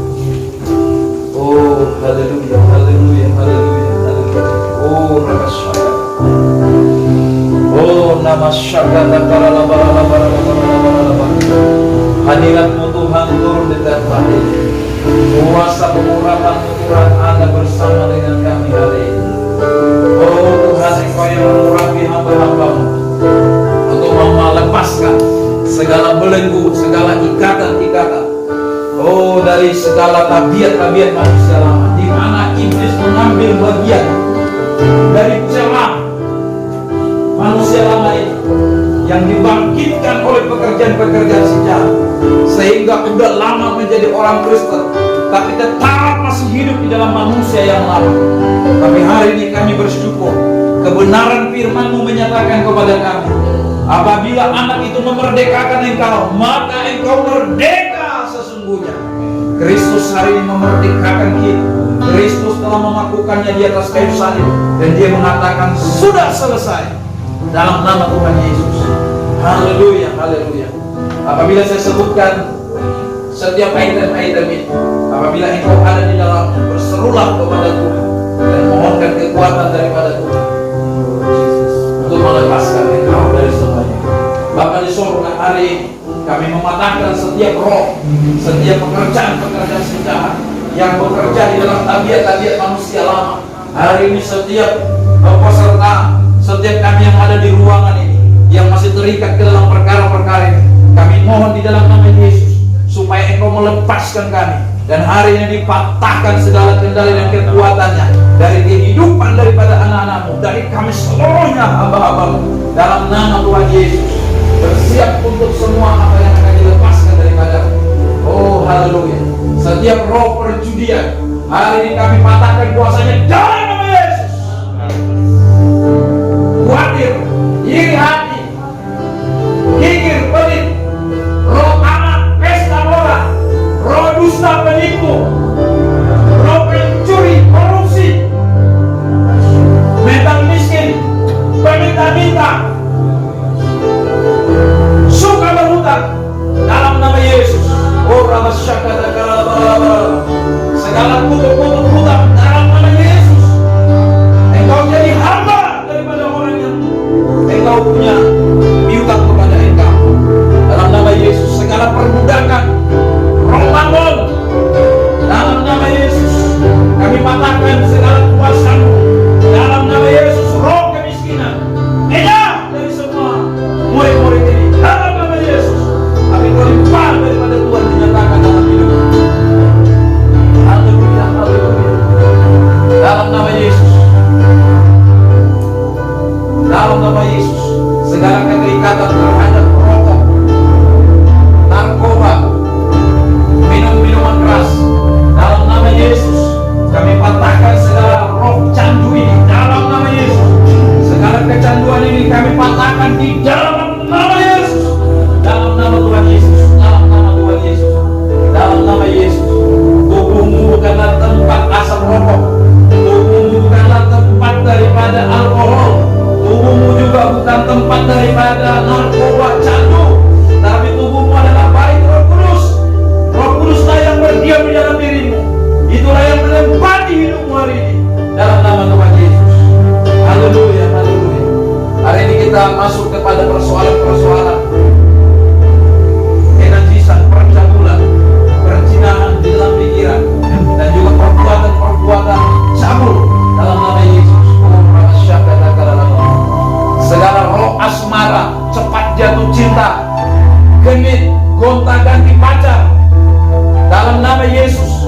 Oh, haleluya, haleluya, haleluya, haleluya. Oh, nama syaka. Oh, nama syaka. Hadiratmu Tuhan turun di tempat ini. Kuasa pengurapan Tuhan ada bersama dengan kami hari ini. Oh Tuhan, Engkau yang mengurapi hamba-hamba-Mu untuk melepaskan segala belenggu, segala ikatan-ikatan, oh dari segala tabiat-tabiat manusia lama, di mana iblis mengambil bagian dari celah manusia lama ini yang dibangkitkan oleh pekerjaan-pekerjaan sejarah, sehingga udah lama menjadi orang Kristen tapi tetap masih hidup di dalam manusia yang lama. Tapi hari ini kami bersyukur kebenaran firman-Mu menyatakan kepada kami, apabila anak itu memerdekakan engkau, maka engkau merdeka sesungguhnya. Kristus hari ini memerdekakan kita. Kristus telah memakukannya di atas kayu salib, dan Dia mengatakan sudah selesai dalam nama Tuhan Yesus. Haleluya, haleluya. Apabila saya sebutkan setiap item-item ini, apabila engkau ada di dalamnya, berserulah kepada Tuhan dan mohonkan kekuatan daripada Tuhan untuk melepaskan engkau dari semuanya. Bapa di surga, hari ini kami mematahkan setiap roh, setiap pekerjaan-pekerjaan sejahat yang bekerja di dalam tabiat-tabiat manusia lama. Hari ini setiap peserta, setiap kami yang ada di ruangan ini, yang masih terikat ke dalam perkara-perkara ini, kami mohon di dalam nama Yesus supaya Engkau melepaskan kami, dan hari ini dipatahkan segala kendali dan kekuatannya dari kehidupan daripada anak-anak-Mu, dari kami seluruhnya hamba-hamba-Mu, dalam nama Tuhan Yesus. Bersiap untuk semua apa yang akan dilepaskan daripada. Oh haleluya. Setiap roh perjudian, hari ini kami patahkan kuasanya dalam nama Yesus. Khawatir, iri hati, kikir, pelit, roh anak, pesta mora, roh dusta penipu, roh pencuri, korupsi, mental miskin, peminta-minta, suka berhutang, dalam nama Yesus. Oh rabasyakata kalabala, segala kutuk-kutuk hutang dalam nama Yesus. Engkau jadi hamba daripada orang yang engkau punya piutang kepada engkau, dalam nama Yesus. Segala perbudakan, roh mammon, dalam nama Yesus kami patahkan segala kuasa-Mu, dalam nama Yesus. Roh kemiskinan, edah dari semua murid-murid ini, dalam nama Yesus. Kami berlimpah daripada Tuhan dinyatakan dalam hidup. Haleluya, haleluya. Dalam nama Yesus, dalam nama Yesus, segala keterikatan terhadap rokok, narkoba, minum-minuman keras, dalam nama Yesus kami patahkan segala roh candu ini, dalam nama Yesus. Segala kecanduan ini kami patahkan di dalam nama Yesus, dalam nama Tuhan Yesus, dalam nama Tuhan Yesus, dalam nama Yesus. Tubuhmu bukanlah tempat asap rokok, tubuhmu bukanlah tempat daripada alkohol, tubuhmu juga bukan tempat daripada narkoba, candu, tapi tubuhmu adalah bait Roh Kudus. Roh Kuduslah yang berdiam di dalam dirimu, itulah yang menempati hidupmu hari ini, dalam nama Tuhan Yesus. Haleluya, haleluya. Hari ini kita masuk kepada persoalan-persoalan kenajisan, percabulan, perzinahan di dalam pikiran, dan juga perbuatan-perbuatan cabul, dalam nama Yesus. Segala roh asmara, cepat jatuh cinta, genit, gonta-ganti pacar, dalam nama Yesus.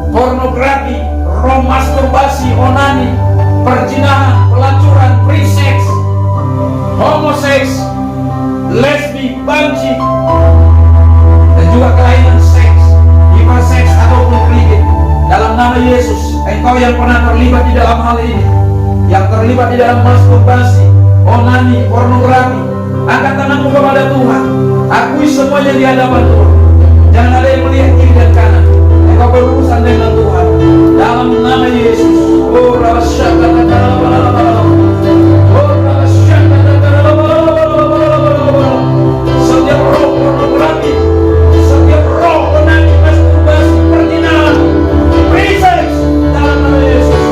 Pornografi, roh masturbasi, onani, perzinahan, pelacuran, free sex, homoseks, lesbi, banci, dan juga kelainan seks, hiperseks ataupun frigid, dalam nama Yesus. Engkau yang pernah terlibat di dalam hal ini, yang terlibat di dalam masturbasi, onani, pornografi, angkat tanganmu kepada Tuhan. Akui semuanya di hadapan Tuhan. Jangan ada yang melihat kiri dan kanan. Engkau berurusan dengan Tuhan, dalam nama Yesus. Oh rabasyakata, oh rabasyakata. Setiap roh pornografi, setiap roh onani, masturbasi, perzinahan, free sex, dalam nama Yesus.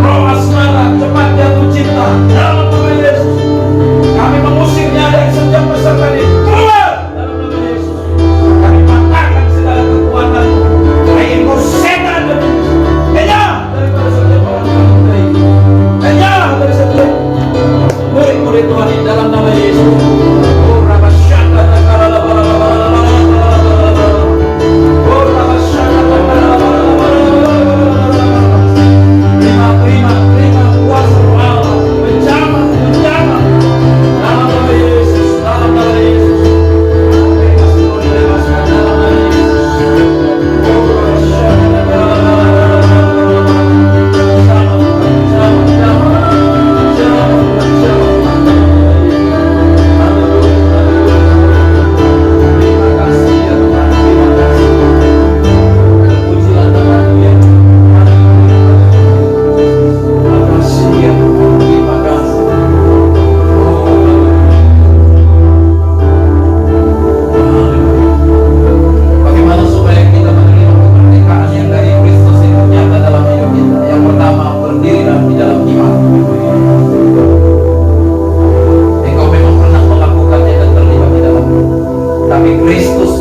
Roh asmara, cepat jatuh cinta, dalam nama Yesus. Kami mengusirnya dari setiap peserta ini, keluar dalam nama Yesus. Kami patahkan segala kekuatan, baik engkau setan,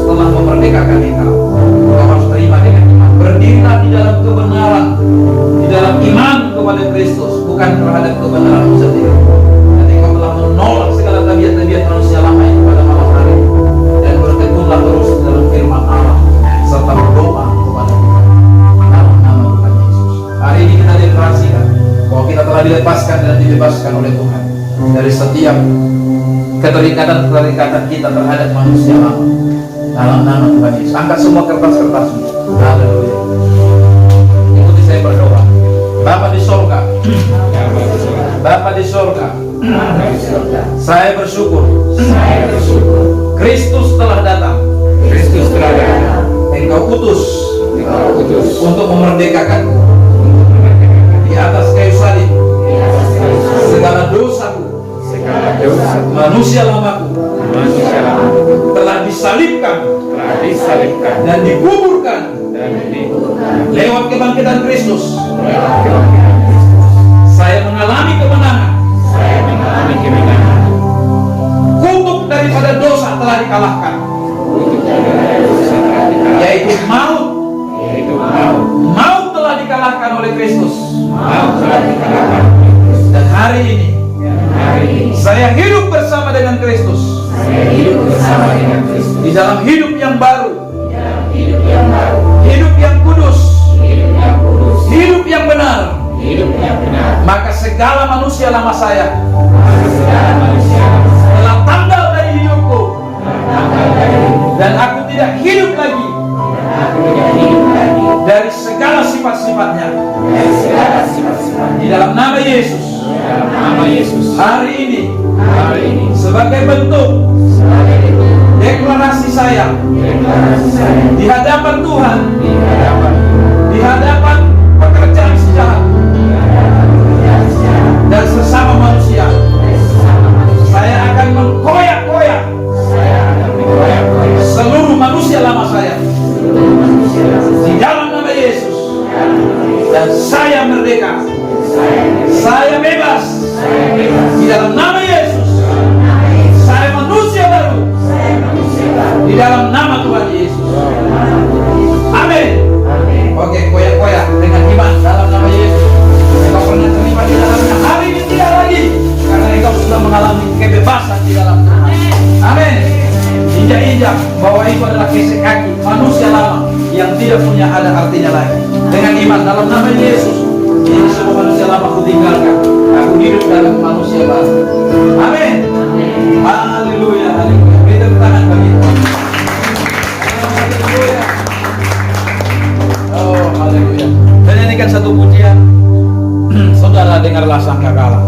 telah memerdekakan engkau. Engkau harus terima dengan iman. Berdirilah di dalam kebenaran, di dalam iman kepada Kristus, bukan terhadap kebenaran sendiri. Dan engkau telah menolak segala tabiat-tabiat manusia lama itu pada malam hari, dan bertekunlah terus dalam firman Allah serta berdoa kepada Tuhan dalam nama Tuhan Yesus. Hari ini kita deklarasikan bahwa kita telah dilepaskan dan dibebaskan oleh Tuhan dari setiap keterikatan-keterikatan kita terhadap manusia lama dalam nama Tuhan Yesus. Angkat semua kertas-kertasmu. Haleluya. Ikuti saya berdoa. Bapa di sorga, Bapa di sorga, saya bersyukur Kristus telah datang. Engkau utus untuk memerdekakanku di atas kayu salib segala dosaku, manusia lamaku telah disalibkan dan dikuburkan lewat kebangkitan Kristus. Saya mengalami kemenangan. Kutuk daripada dosa telah dikalahkan, yaitu maut. Maut telah dikalahkan oleh Kristus. Dan hari ini saya hidup bersama dengan Kristus di dalam hidup yang baru, hidup yang kudus, hidup yang benar. Maka segala manusia lama saya telah tanggal dari hidupku, dan aku tidak hidup lagi dari segala sifat-sifatnya. Di dalam nama Yesus, hari ini sebagai bentuk deklarasi saya di hadapan Tuhan, di hadapan pekerjaan sejahat dan sesama manusia, saya akan mengkoyak-koyak seluruh manusia lama saya di dalam nama Yesus, dan saya merdeka, saya bebas di dalam nama Yesus. Saya manusia baru di dalam nama Tuhan Yesus. Amin. Oke, koyak-koyak dengan iman dalam nama Yesus. Engkau pernah terima di dalamnya, hari ini tidak lagi, karena engkau sudah mengalami kebebasan di dalam Tuhan. Amin. Injak-injak bahwa itu adalah gesek kaki manusia lama yang tidak punya ada artinya lagi. Dengan iman dalam nama Yesus, ini semua manusia lama aku tinggalkan. Aku hidup dalam manusia baru. Amin. Haleluya, haleluya. Beri tepuk tangan bagi Tuhan. Haleluya. Oh, haleluya. Dan nyanyikan satu pujian. Saudara dengarlah sangkakala.